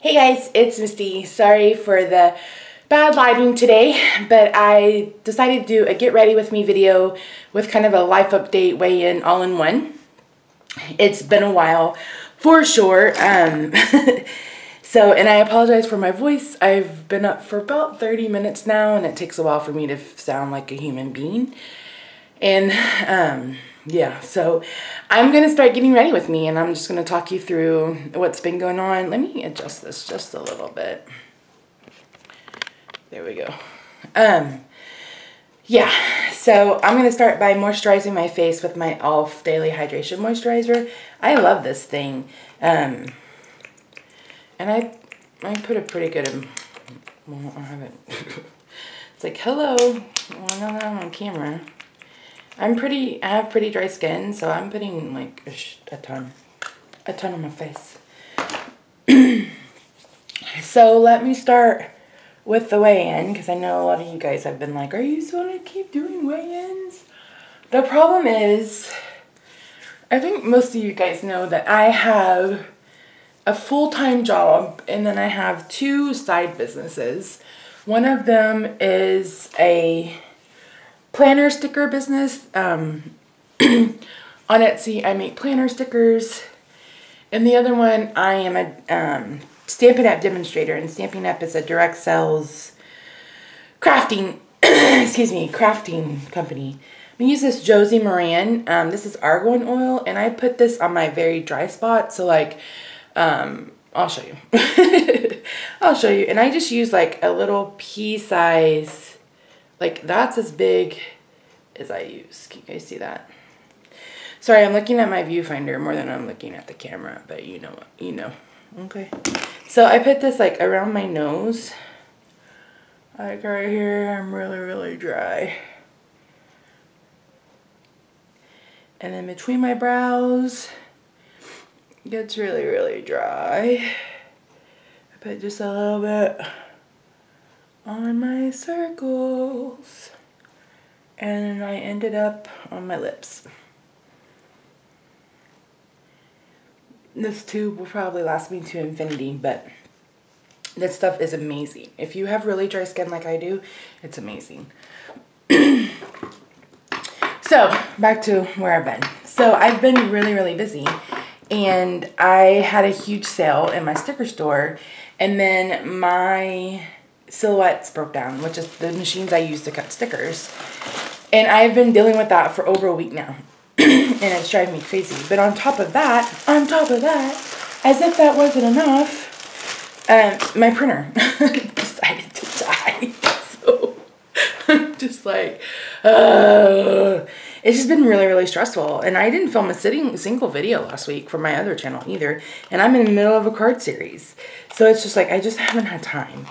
Hey guys, it's Misty. Sorry for the bad lighting today, but I decided to do a get ready with me video with kind of a life update weigh-in all in one. It's been a while for sure. So, and I apologize for my voice. I've been up for about 30 minutes now and it takes a while for me to sound like a human being. And yeah, so I'm going to start getting ready with me and I'm just going to talk you through what's been going on. Let me adjust this just a little bit. There we go. Yeah, so I'm going to start by moisturizing my face with my e.l.f. Daily Hydration Moisturizer. I love this thing. And I put a pretty good, well, I haven't. It's like, hello. Well, now that I'm on camera. I have pretty dry skin, so I'm putting like a ton on my face. So let me start with the weigh-in, because I know a lot of you guys have been like, are you still gonna keep doing weigh-ins? The problem is, I think most of you guys know that I have a full-time job and then I have two side businesses. One of them is a planner sticker business. On Etsy, I make planner stickers. And the other one, I am a Stampin' Up! Demonstrator. And Stampin' Up! Is a direct sales crafting, excuse me, crafting company. I use this Josie Maran. This is argan oil. And I put this on my very dry spot. So like, I'll show you. I'll show you. And I just use like a little pea size. Like, that's as big as I use. Can you guys see that? Sorry, I'm looking at my viewfinder more than I'm looking at the camera, but you know what, you know. Okay. So I put this like around my nose. Like right here, I'm really, really dry. And then between my brows, it gets really, really dry. I put just a little bit on my circles, and I ended up on my lips. This tube will probably last me to infinity, but this stuff is amazing. If you have really dry skin like I do, it's amazing. So back to where I've been. So I've been really, really busy, and I had a huge sale in my sticker store, and then my Silhouettes broke down, which is the machines I use to cut stickers. And I've been dealing with that for over a week now. And it's driving me crazy. But on top of that, as if that wasn't enough, my printer decided to die. So I'm just like, it's just been really, really stressful. And I didn't film a single video last week for my other channel either. And I'm in the middle of a card series. So it's just like, I just haven't had time.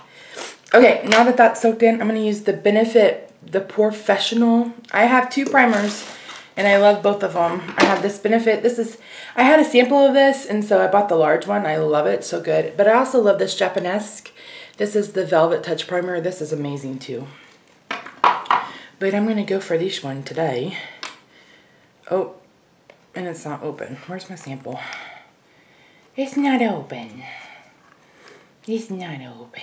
Okay, now that that's soaked in, I'm going to use the Benefit, the Professional. I have two primers, and I love both of them. I have this Benefit. I had a sample of this, and so I bought the large one. I love it. So good. But I also love this Japanesque. This is the Velvet Touch Primer. This is amazing, too. But I'm going to go for this one today. Oh, and it's not open. Where's my sample? It's not open. It's not open.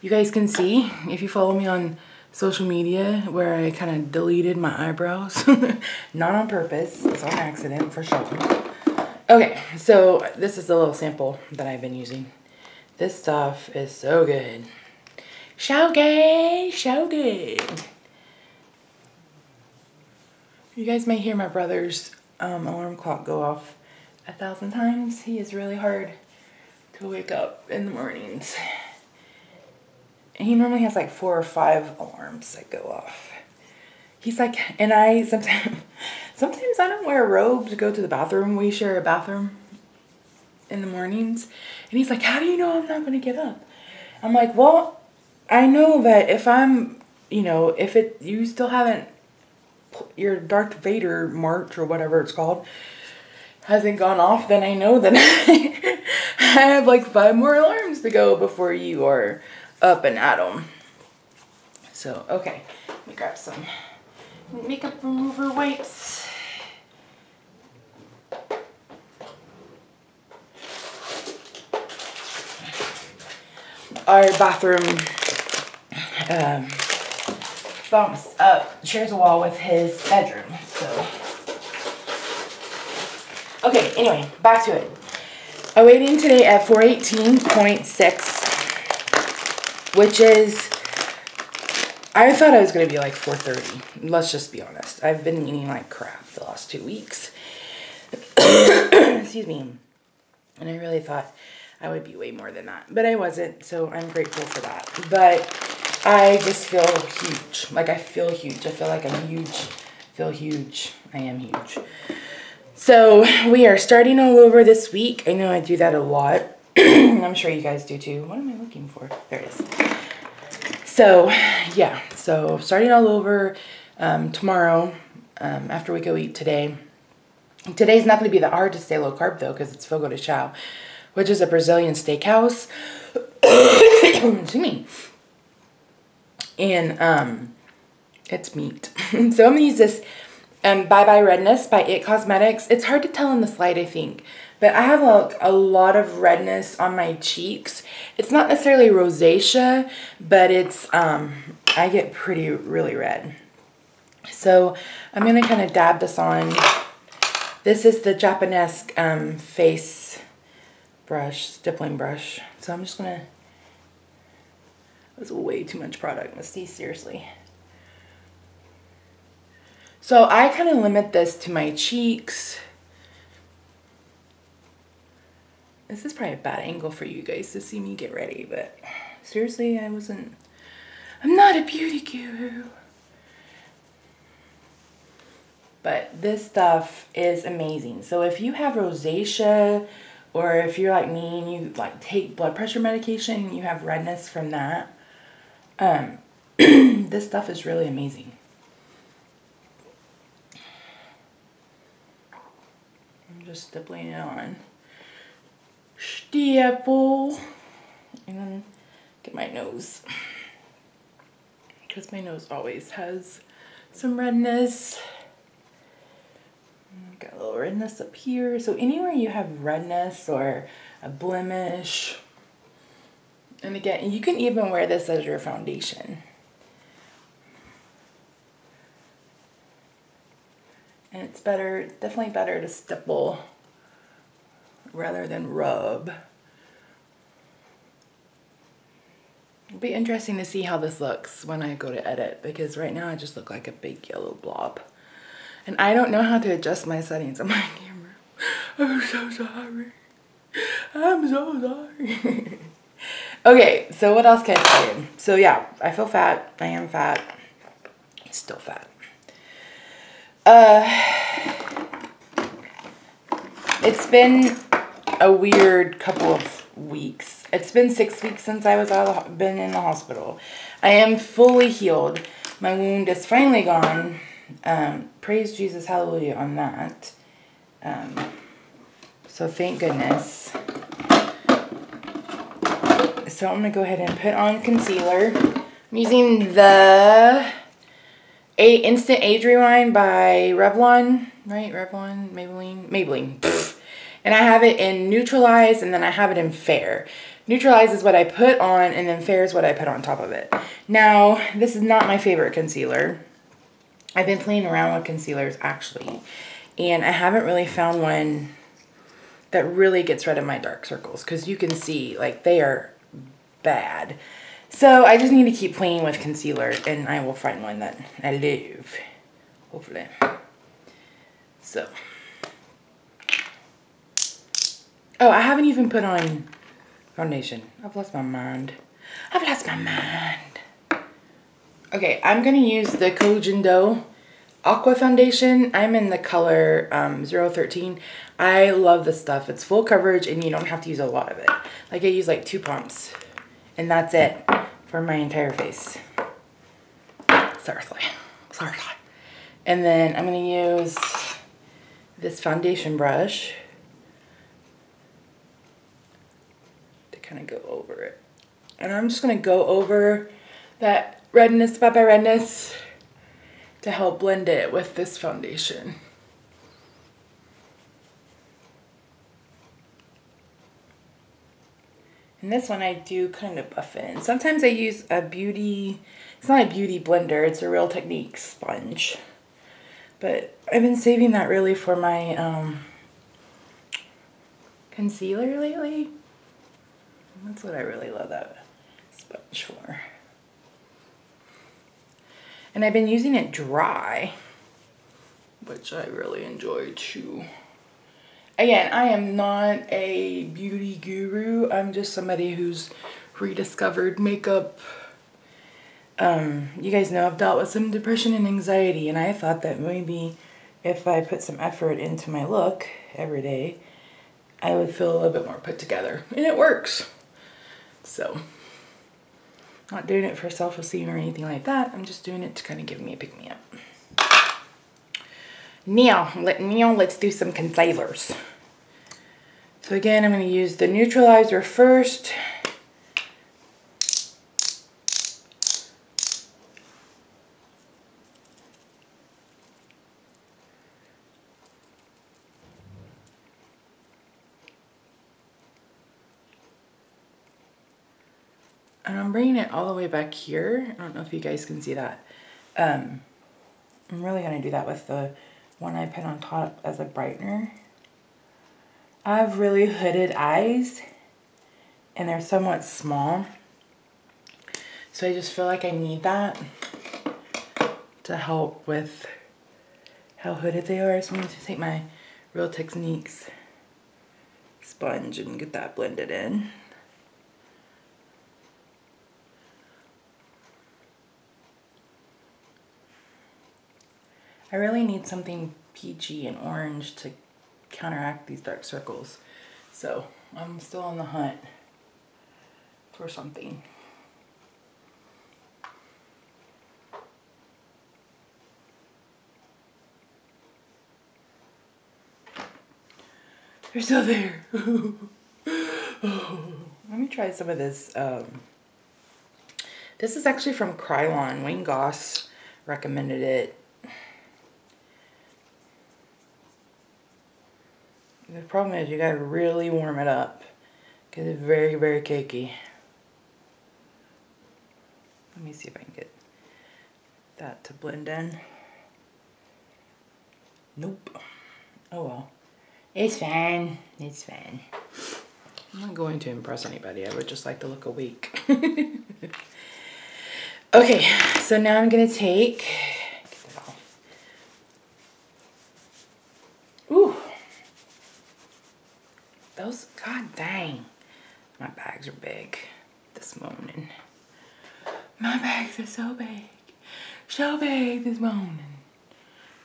You guys can see, if you follow me on social media, where I kind of deleted my eyebrows. Not on purpose. It's on accident, for sure. Okay, so this is the little sample that I've been using. This stuff is so good. So good, so good. You guys may hear my brother's alarm clock go off 1,000 times. He is really hard to wake up in the mornings. He normally has like 4 or 5 alarms that go off. He's like, and I sometimes I don't wear a robe to go to the bathroom. We share a bathroom in the mornings. And he's like, how do you know I'm not going to get up? I'm like, well, I know that if I'm, you know, if you still haven't, your Darth Vader march or whatever it's called, hasn't gone off, then I know that I have like 5 more alarms to go before you are up and at 'em. So, okay, let me grab some makeup remover wipes. our bathroom bumps up, shares a wall with his bedroom. So, okay, anyway, back to it. I weighed in today at 418.6, which is, I thought I was going to be like 430. Let's just be honest. I've been eating like crap the last 2 weeks. Excuse me. And I really thought I would be way more than that. But I wasn't, so I'm grateful for that. But I just feel huge. Like, I feel huge. I feel like I'm huge. Feel huge. I am huge. So, we are starting all over this week. I know I do that a lot. I'm sure you guys do too. What am I looking for? There it is. So, yeah. So, starting all over tomorrow after we go eat today. Today's not going to be that hard to stay low carb, though, because it's Fogo de Chao, which is a Brazilian steakhouse. Excuse me. And it's meat. So, I'm going to use this Bye Bye Redness by It Cosmetics. It's hard to tell in the slide, I think. But I have a lot of redness on my cheeks. It's not necessarily rosacea, but it's, I get really red. So I'm going to kind of dab this on. This is the Japanese face brush, stippling brush. So I'm just going to, that's way too much product. Let's see, seriously. So I kind of limit this to my cheeks. This is probably a bad angle for you guys to see me get ready, but seriously, I'm not a beauty guru. But this stuff is amazing. So if you have rosacea, or if you're like me and you like take blood pressure medication and you have redness from that, this stuff is really amazing. I'm just stippling it on. Stipple. And then get my nose. Because my nose always has some redness. Got a little redness up here. So anywhere you have redness or a blemish. And again, you can even wear this as your foundation. And it's better, definitely better to stipple rather than rub. It'll be interesting to see how this looks when I go to edit, because right now I just look like a big yellow blob. And I don't know how to adjust my settings on my camera. I'm so sorry. I'm so sorry. Okay, so what else can I tell you? So yeah, I feel fat. I am fat. Still fat. It's been a weird couple of weeks. It's been 6 weeks since I was been in the hospital. I am fully healed. My wound is finally gone. Praise Jesus, hallelujah on that. So thank goodness. So I'm going to go ahead and put on concealer. I'm using the Instant Age Rewind by Revlon. Right? Revlon? Maybelline. Pfft. And I have it in Neutralize, and then I have it in Fair. Neutralize is what I put on, and then Fair is what I put on top of it. Now, this is not my favorite concealer. I've been playing around with concealers, actually. And I haven't really found one that really gets rid of my dark circles. Because you can see, like, they are bad. So, I just need to keep playing with concealer, and I will find one that I love. Hopefully. So. Oh, I haven't even put on foundation. I've lost my mind. I've lost my mind. Okay, I'm going to use the Collagen Dough Aqua Foundation. I'm in the color 013. I love this stuff. It's full coverage and you don't have to use a lot of it. Like I use like 2 pumps. And that's it for my entire face. Seriously. Seriously. And then I'm going to use this foundation brush to kind of go over it. And I'm just going to go over that redness, Bye Bye Redness, to help blend it with this foundation. And this one I do kind of buff it in. Sometimes I use a beauty, it's not a beauty blender, it's a Real Technique sponge. But I've been saving that really for my concealer lately. That's what I really love that sponge for. And I've been using it dry, which I really enjoy too. Again, I am not a beauty guru. I'm just somebody who's rediscovered makeup. You guys know I've dealt with some depression and anxiety, and I thought that maybe if I put some effort into my look every day, I would feel a little bit more put together. And it works. So, not doing it for self-esteem or anything like that. I'm just doing it to kind of give me a pick-me-up. Now, let's do some concealers. So again, I'm going to use the neutralizer first. And I'm bringing it all the way back here. I don't know if you guys can see that. I'm really going to do that with the one I put on top as a brightener. I have really hooded eyes, and they're somewhat small. So I just feel like I need that to help with how hooded they are. So I'm going to take my Real Techniques sponge and get that blended in. I really need something peachy and orange to counteract these dark circles. So I'm still on the hunt for something. They're still there. Let me try some of this. This is actually from Krylon. Wayne Goss recommended it. The problem is you gotta really warm it up because it's very, very cakey. Let me see if I can get that to blend in. Nope. Oh well. It's fine. It's fine. I'm not going to impress anybody. I would just like to look awake. Okay, so now I'm gonna take, get that off. Ooh. Those, god dang. My bags are big this morning. My bags are so big. So big this morning.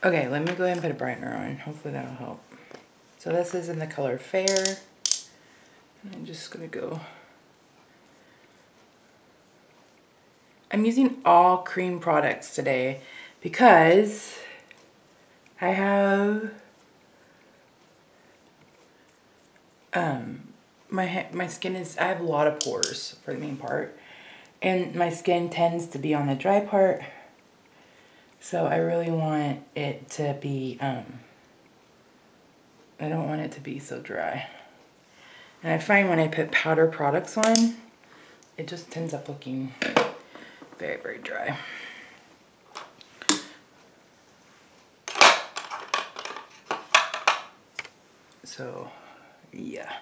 Okay, let me go ahead and put a brightener on. Hopefully that'll help. So this is in the color Fair. I'm just gonna go. I'm using all cream products today because I have my skin is, I have a lot of pores for the main part, and my skin tends to be on the dry part, so I really want it to be I don't want it to be so dry. And I find when I put powder products on, it just ends up looking very, very dry. So, yeah.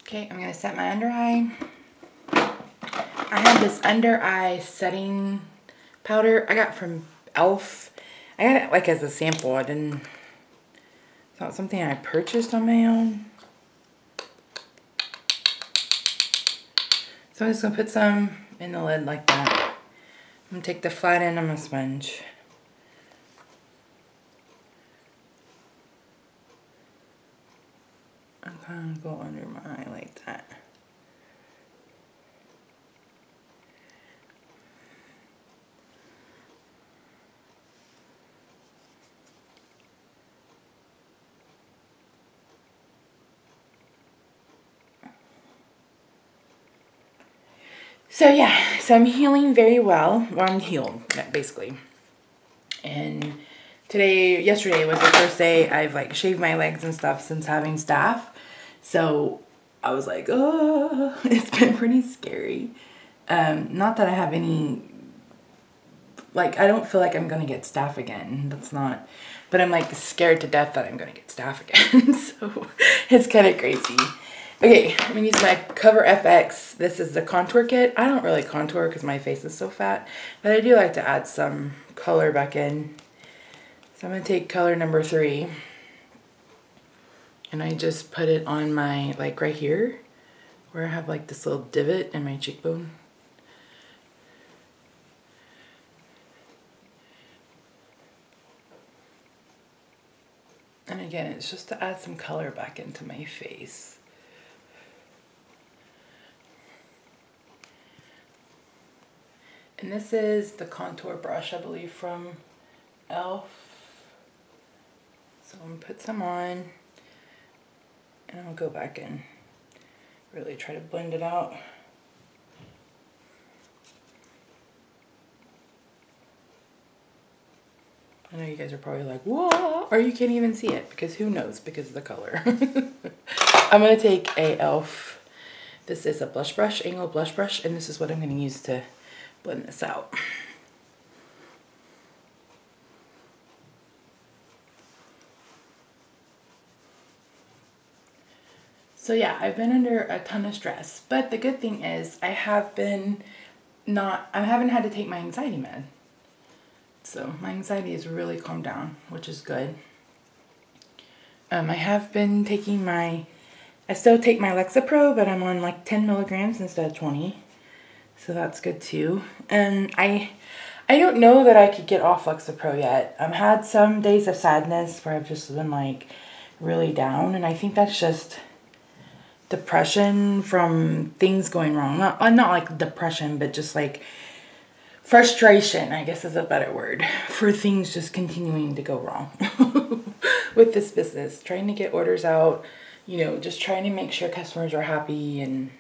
Okay, I'm gonna set my under eye. I have this under eye setting powder I got from e.l.f. I got it like as a sample. It's not something I purchased on my own. So I'm just gonna put some in the lid like that. I'm gonna take the flat end of my sponge. I'm gonna go under my eye like that. So yeah, so I'm healing very well. Well, I'm healed, basically. And yesterday was the first day I've like shaved my legs and stuff since having staph. So I was like, oh, it's been pretty scary. Not that I have any, like, I don't feel like I'm gonna get staph again. That's not, but I'm like scared to death that I'm gonna get staph again. So it's kind of crazy. Okay, I'm gonna use my Cover FX. This is the contour kit. I don't really contour because my face is so fat, but I do like to add some color back in. So I'm gonna take color number 3, and I just put it on my, like right here, where I have like this little divot in my cheekbone. And again, it's just to add some color back into my face. And this is the contour brush, I believe, from e.l.f. So I'm gonna put some on, and I'll go back and really try to blend it out. I know you guys are probably like, whoa, or you can't even see it, because who knows, because of the color. I'm gonna take a e.l.f. This is a blush brush, angled blush brush, and this is what I'm gonna use to blend this out. So yeah, I've been under a ton of stress, but the good thing is I haven't had to take my anxiety med. So my anxiety has really calmed down, which is good. I have been taking I still take my Lexapro, but I'm on like 10 milligrams instead of 20. So that's good too. And I don't know that I could get off Lexapro yet. I've had some days of sadness where I've just been like really down, and I think that's just depression from things going wrong. Not like depression, but just like frustration, I guess is a better word, for things just continuing to go wrong with this business. Trying to get orders out, you know, just trying to make sure customers are happy, and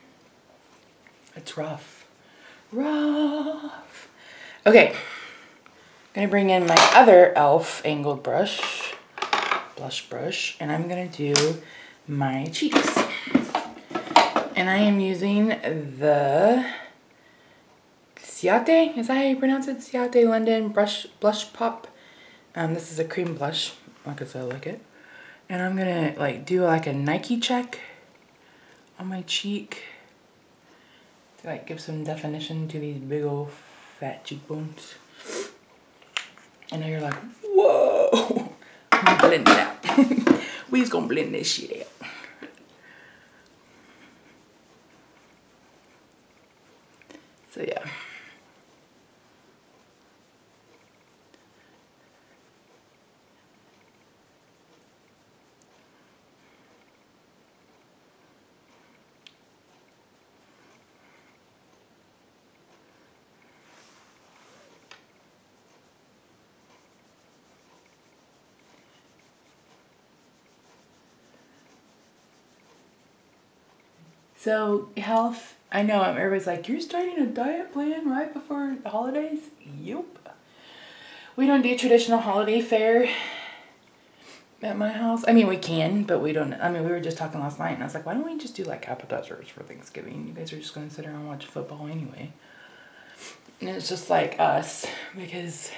it's rough. Rough. Okay, I'm gonna bring in my other e.l.f. angled blush brush, and I'm gonna do my cheeks. And I am using the Ciate, is that how you pronounce it? Ciate London Blush Pop. This is a cream blush, like I said, I like it. And I'm gonna like do like a Nike check on my cheek to like give some definition to these big old fat cheekbones. I know you're like, whoa, I'm gonna blend it out. We just gonna blend this shit out. So yeah. So health, I know everybody's like, you're starting a diet plan right before the holidays? Yep. We don't do traditional holiday fare at my house. I mean, we can, but we don't. I mean, we were just talking last night, and I was like, why don't we just do like appetizers for Thanksgiving? You guys are just going to sit there and watch football anyway. And it's just like us, because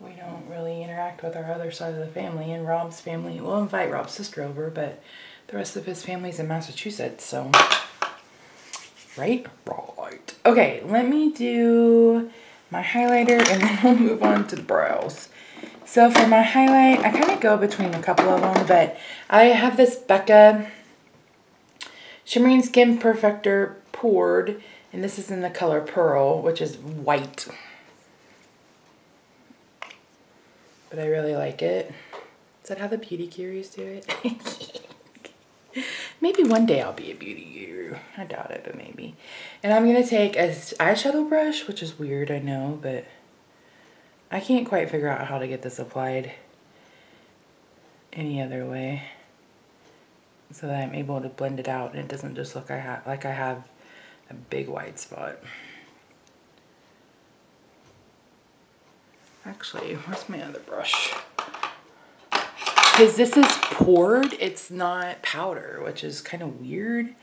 we don't really interact with our other side of the family. And Rob's family, we'll invite Rob's sister over, but the rest of his family's in Massachusetts, so. Right? Right. Okay, let me do my highlighter, and then we'll move on to the brows. So for my highlight, I kind of go between a couple of them, but I have this Becca Shimmering Skin Perfector Poured, and this is in the color Pearl, which is white. But I really like it. Is that how the beauty gurus do it? Maybe one day I'll be a beauty guru. I doubt it, but maybe. And I'm going to take a eyeshadow brush, which is weird, I know, but I can't quite figure out how to get this applied any other way so that I'm able to blend it out and it doesn't just look like I have a big white spot. Actually, where's my other brush? Because this is poured, it's not powder, which is kind of weird,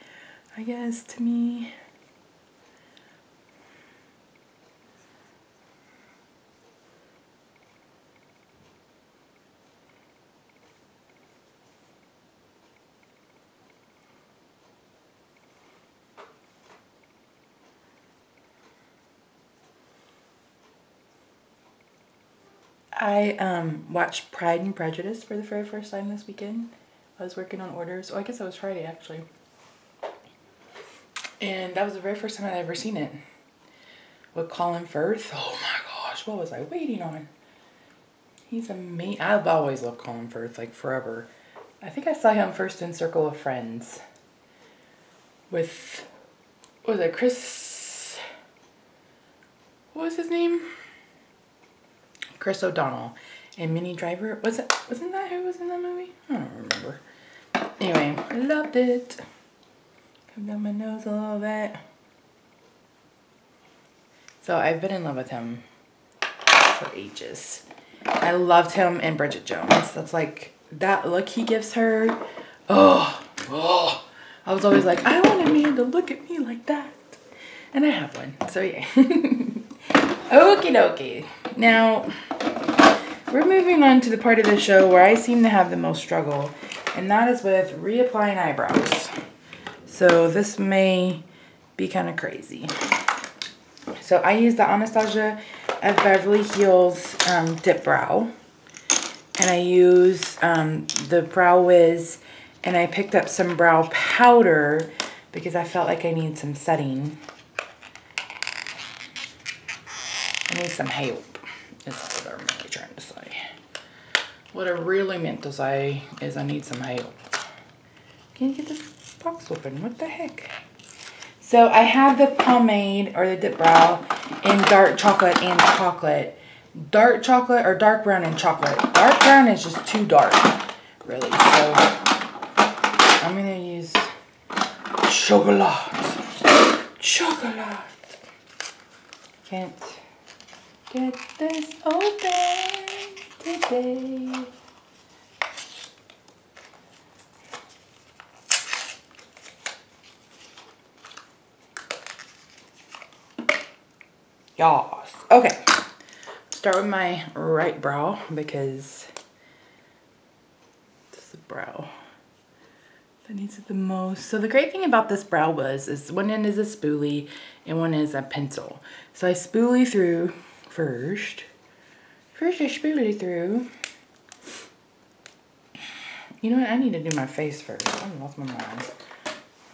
I guess, to me. I watched Pride and Prejudice for the very first time this weekend. I was working on orders. Oh, I guess it was Friday actually. And that was the very first time I'd ever seen it. With Colin Firth. Oh my gosh, what was I waiting on? He's amazing. I've always loved Colin Firth, like forever. I think I saw him first in Circle of Friends. With, what was it, Chris, what was his name? Chris O'Donnell and Minnie Driver. Wasn't that who was in that movie? I don't remember. Anyway, loved it. Come down my nose a little bit. So I've been in love with him for ages. I loved him in Bridget Jones. That's like, that look he gives her. Oh. I was always like, I want a man to look at me like that. And I have one. So yeah. Okie dokie. Now, we're moving on to the part of the show where I seem to have the most struggle, and that is with reapplying eyebrows. So this may be kind of crazy. So I use the Anastasia of Beverly Hills Dip Brow, and I use the Brow Wiz, and I picked up some brow powder because I felt like I need some setting. I need some help, is what I'm really trying to say. What I really meant to say is I need some help. Can you get this box open? What the heck? So I have the pomade or the dip brow in dark chocolate and chocolate. Dark chocolate or dark brown and chocolate. Dark brown is just too dark, really. So I'm gonna use chocolate. Chocolate. Can't get this open today. Yas. Okay. Start with my right brow because this is the brow that needs it the most. So the great thing about this Brow Wiz is one end is a spoolie and one is a pencil. So I spoolie through first. First I spoolie through. You know what? I need to do my face first. I lost my mind.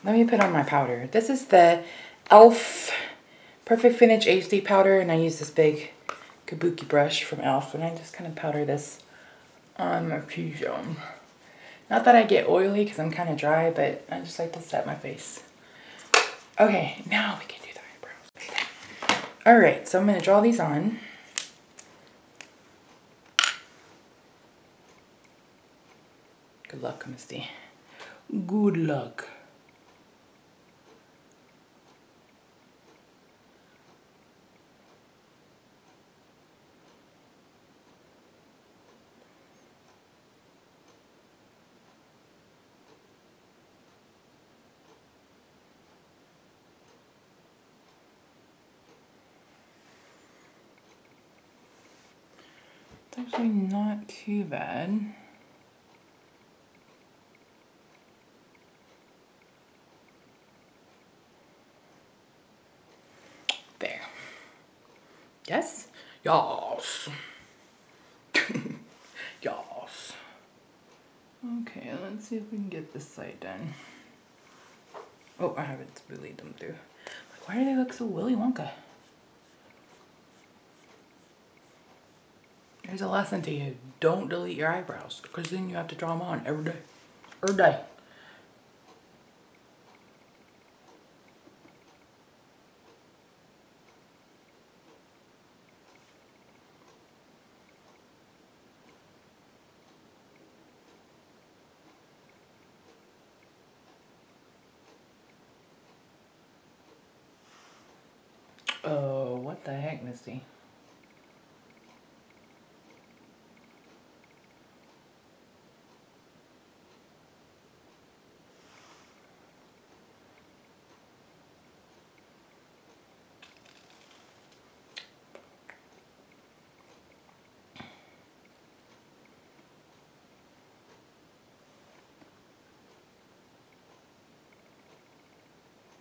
Let me put on my powder. This is the e.l.f. Perfect Finish HD powder, and I use this big kabuki brush from e.l.f. and I just kind of powder this on my T-zone. Not that I get oily because I'm kind of dry, but I just like to set my face. Okay, now we can do the eyebrows. Alright, so I'm going to draw these on. Good luck, Misty. Good luck. It's actually not too bad. There. Yes? Yas. Yas. Okay, let's see if we can get this side done. Oh, I haven't spoolied them through. Like, why do they look so Willy Wonka? Here's a lesson to you. Don't delete your eyebrows, because then you have to draw them on every day. Every day. Oh, what the heck, Misty?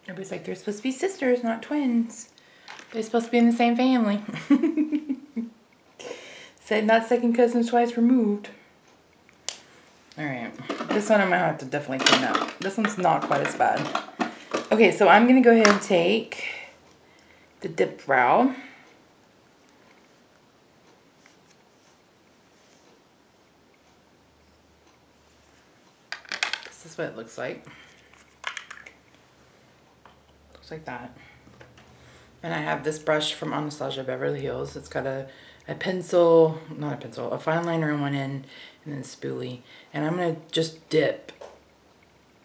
Everybody's like, they're supposed to be sisters, not twins. They're supposed to be in the same family. Said not second cousins twice removed. Alright, this one I'm going to have to definitely clean up. This one's not quite as bad. Okay, so I'm going to go ahead and take the dip brow. This is what it looks like. Looks like that. And I have this brush from Anastasia Beverly Hills. It's got a pencil, not a pencil, a fine liner on one end and then spoolie. And I'm going to just dip.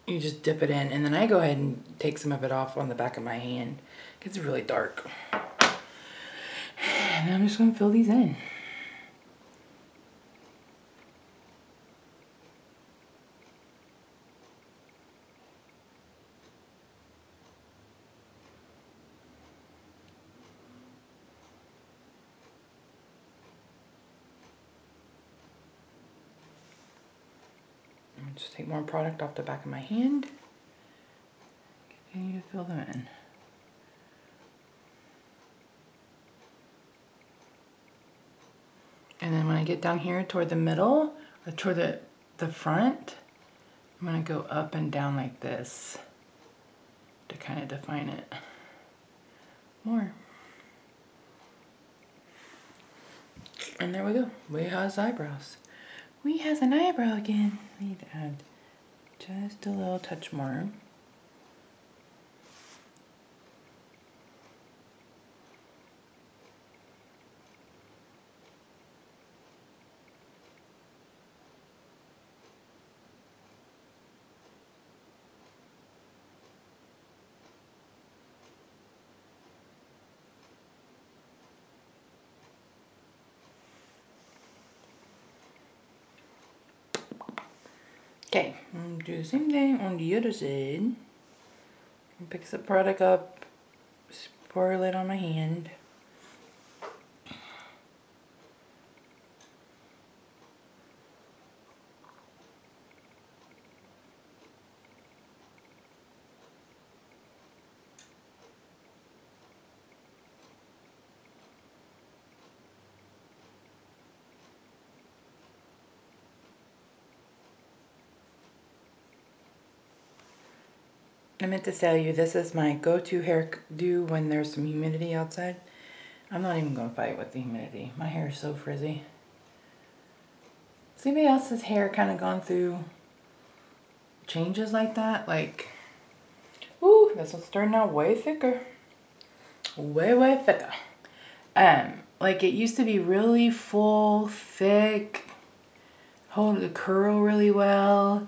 You just dip it in and then I go ahead and take some of it off on the back of my hand. It's really dark. And then I'm just going to fill these in. Just take more product off the back of my hand. Continue to fill them in. And then when I get down here toward the middle, or toward the front, I'm going to go up and down like this to kind of define it more. And there we go. We has eyebrows. We has an eyebrow again. I need to add just a little touch more. Okay, I'm going to do the same thing on the other side. Pick the product up, swirl it on my hand. I meant to tell you, this is my go-to hairdo when there's some humidity outside. I'm not even going to fight with the humidity. My hair is so frizzy. Has anybody else's hair kind of gone through changes like that? Like, ooh, this one's turning out way thicker. Way, way thicker. Like it used to be really full, thick, hold the curl really well.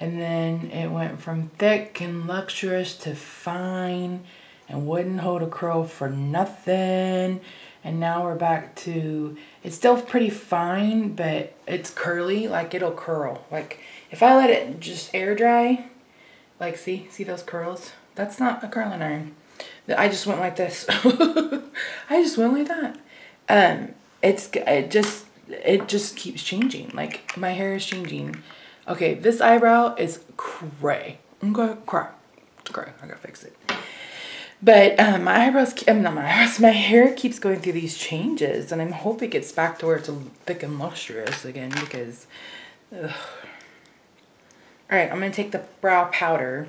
And then it went from thick and luxurious to fine and wouldn't hold a curl for nothing. And now we're back to, it's still pretty fine, but it's curly, like it'll curl. Like if I let it just air dry, like see those curls? That's not a curling iron. I just went like this. I just went like that. It just keeps changing. Like my hair is changing. Okay, this eyebrow is cray. I'm gonna cry. It's cray. I gotta fix it. But my eyebrows, not my eyebrows, my hair keeps going through these changes, and I hope it gets back to where it's thick and lustrous again because. Ugh. All right, I'm gonna take the brow powder.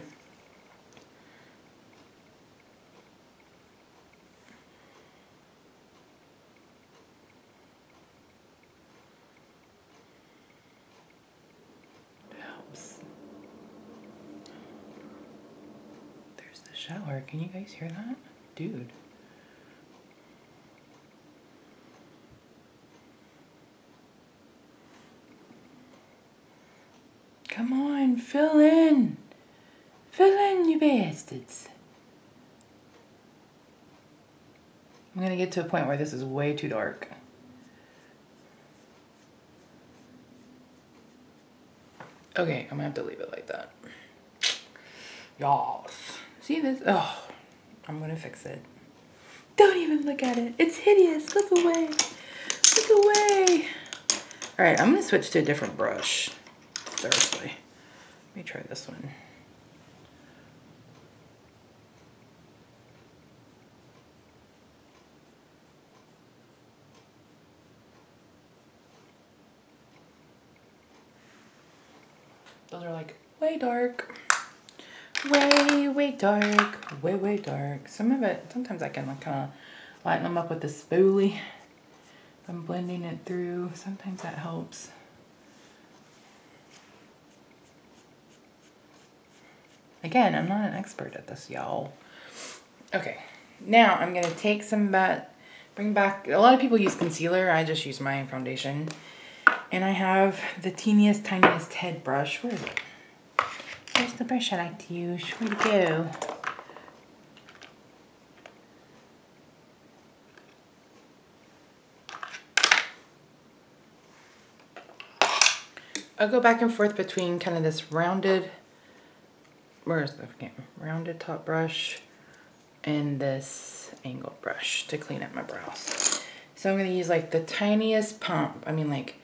Shower. Can you guys hear that? Dude. Come on, fill in. Fill in, you bastards. I'm gonna get to a point where this is way too dark. Okay, I'm gonna have to leave it like that. Yas. See this? Oh, I'm gonna fix it. Don't even look at it. It's hideous. Look away. Look away. All right, I'm gonna switch to a different brush. Seriously. Let me try this one. Those are like way dark. Way dark. Way dark. Some of it, sometimes I can like kind of lighten them up with the spoolie. I'm blending it through. Sometimes that helps. Again, I'm not an expert at this, y'all. Okay, now I'm gonna take some bring back, a lot of people use concealer. I just use my foundation. And I have the teeniest, tiniest head brush. Where is it? Where's the brush I like to use? Where'd it go? I'll go back and forth between kind of this rounded, where's the rounded top brush and this angled brush to clean up my brows. So I'm going to use like the tiniest pump. I mean like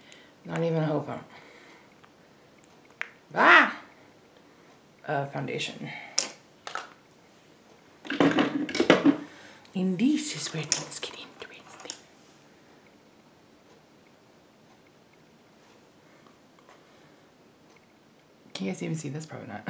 not even a whole pump. Foundation. And this is where things get interesting. Can you guys even see this? Probably not.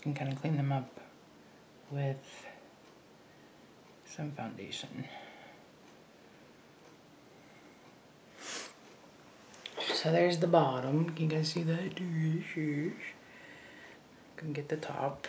Can kind of clean them up with some foundation. So there's the bottom. Can you guys see that? Can get the top.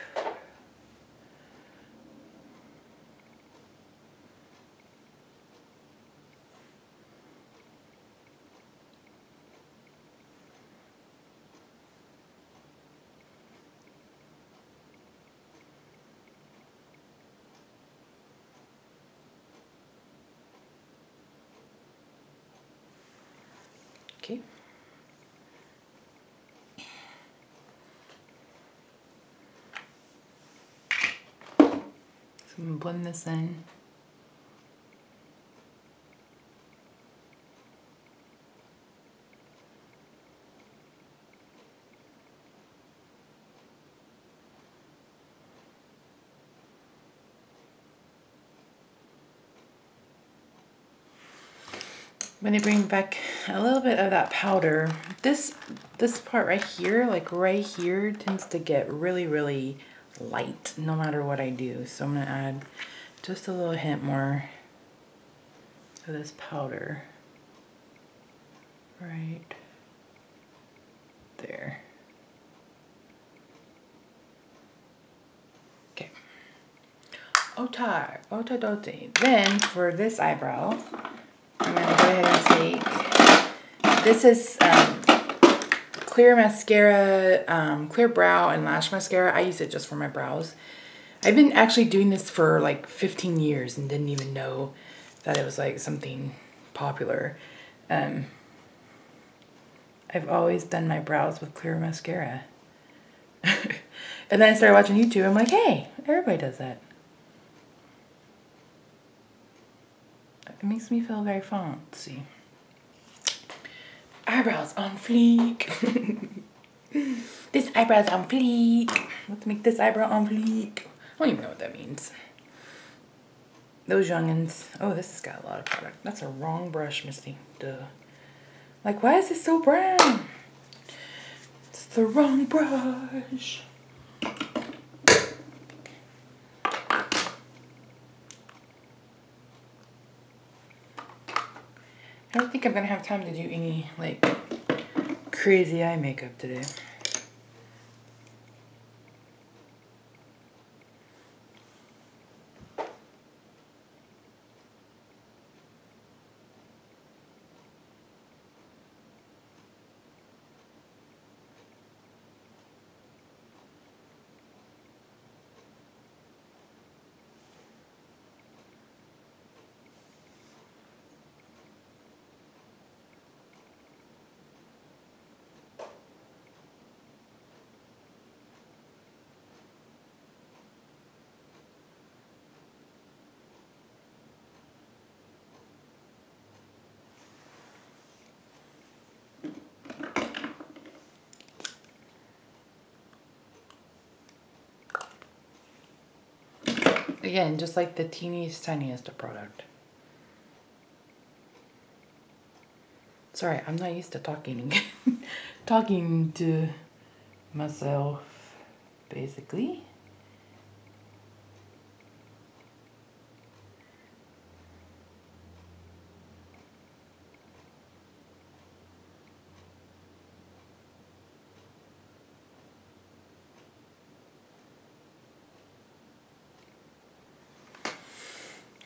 Okay. So I'm gonna blend this in. I'm gonna bring back a little bit of that powder. This part right here, like right here, tends to get really light no matter what I do. So I'm gonna add just a little hint more of this powder right there. Okay. Otadote. Then for this eyebrow, I'm going to go ahead and take, this is clear mascara, clear brow and lash mascara. I use it just for my brows. I've been actually doing this for like 15 years and didn't even know that it was like something popular. I've always done my brows with clear mascara. And then I started watching YouTube. I'm like, hey, everybody does that. It makes me feel very fancy. Eyebrows on fleek. This eyebrow's on fleek. Let's make this eyebrow on fleek. I don't even know what that means. Those youngins. Oh, this has got a lot of product. That's a wrong brush, Misty. Duh. Like, why is it so brown? It's the wrong brush. I don't think I'm gonna have time to do any like crazy eye makeup today. Again, just like the teeniest, tiniest of product. Sorry, I'm not used to talking talking to myself, basically.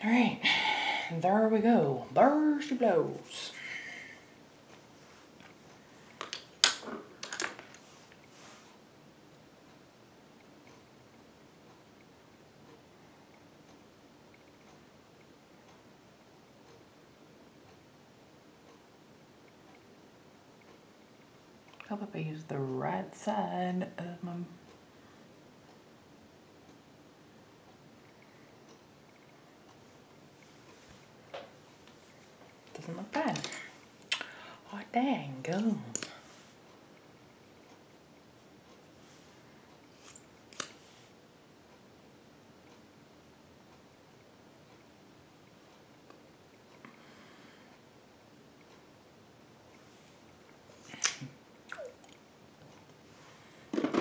All right, there we go. There she blows. How about I use the right side of my... Doesn't look bad. Oh, dang, go.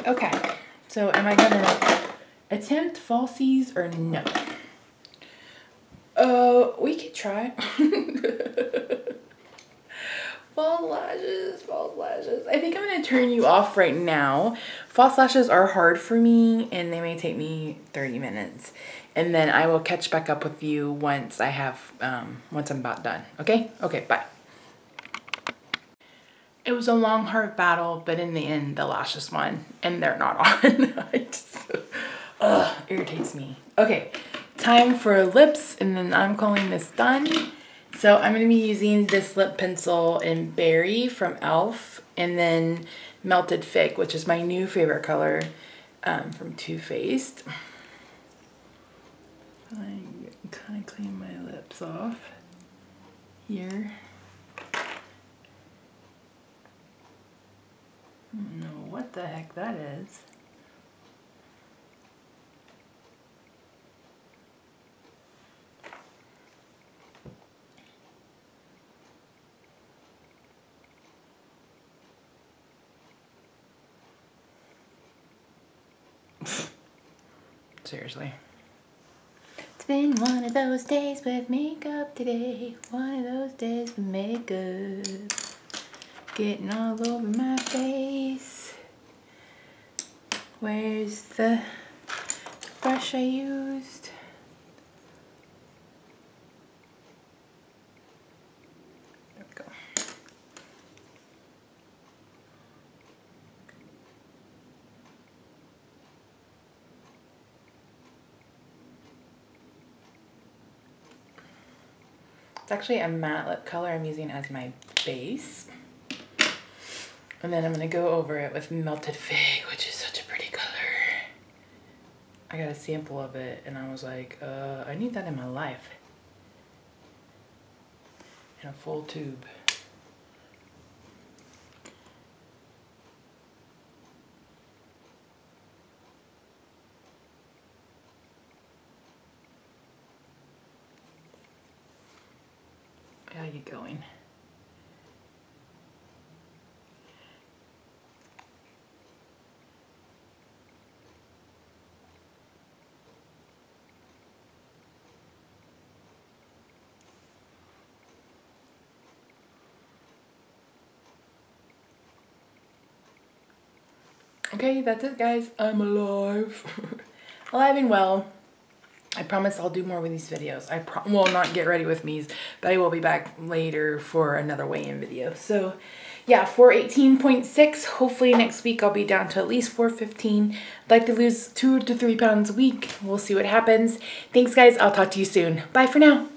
Okay, so am I gonna attempt falsies or no? We could try. False lashes, false lashes. I think I'm gonna turn you off right now. False lashes are hard for me and they may take me 30 minutes. And then I will catch back up with you once I have, once I'm about done. Okay? Okay, bye. It was a long, hard battle, but in the end, the lashes won, and they're not on. I just, irritates me. Okay, time for lips, and then I'm calling this done. So I'm going to be using this lip pencil in Berry from e.l.f. and then Melted Fig, which is my new favorite color from Too Faced. I kind of clean my lips off here. I don't know what the heck that is. Seriously. It's been one of those days with makeup today. One of those days with makeup. Getting all over my face. Where's the brush I used? There we go. It's actually a matte lip color I'm using as my base. And then I'm going to go over it with Melted Fig, which is such a pretty color. I got a sample of it and I was like, I need that in my life. In a full tube. How you going? Okay, that's it, guys. I'm alive. Alive and well. I promise I'll do more with these videos. Well, not get ready with me's, but I will be back later for another weigh-in video. So yeah, 418.6. Hopefully next week I'll be down to at least 415. I'd like to lose 2 to 3 pounds a week. We'll see what happens. Thanks, guys. I'll talk to you soon. Bye for now.